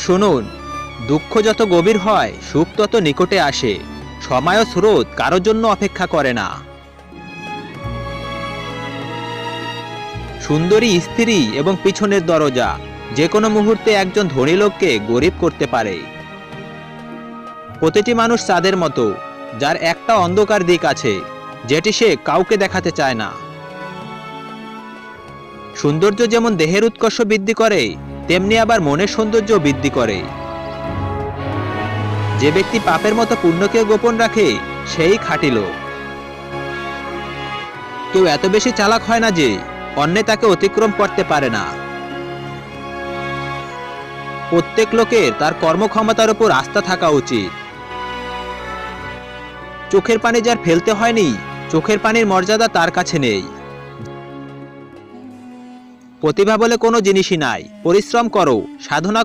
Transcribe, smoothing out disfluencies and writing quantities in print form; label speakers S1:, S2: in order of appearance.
S1: শুনুন, দুঃখ যত গভীর হয় সুখ তত নিকটে আসে। সময় ও স্রোত কারোর জন্য অপেক্ষা করে না। সুন্দরী স্ত্রী এবং পিছনের দরজা যে কোনো মুহূর্তে একজন ধনী লোককে গরিব করতে পারে। প্রতিটি মানুষ চাঁদের মতো, যার একটা অন্ধকার দিক আছে যেটি সে কাউকে দেখাতে চায় না। সৌন্দর্য যেমন দেহের উৎকর্ষ বৃদ্ধি করে, তেমনি আবার মনের সৌন্দর্য বৃদ্ধি করে। যে ব্যক্তি পাপের মতো পুণ্যকে গোপন রাখে সেই খাঁটি লোক। কেউ এত বেশি চালাক হয় না যে অন্যে তাকে অতিক্রম করতে পারে না। প্রত্যেক লোকের তার কর্মক্ষমতার উপর আস্থা থাকা উচিত। চোখের পানি যার ফেলতে হয়নি, চোখের পানির মর্যাদা তার কাছে নেই। প্রতিভা বলে কোনো জিনিসই নাই। পরিশ্রম করো, সাধনা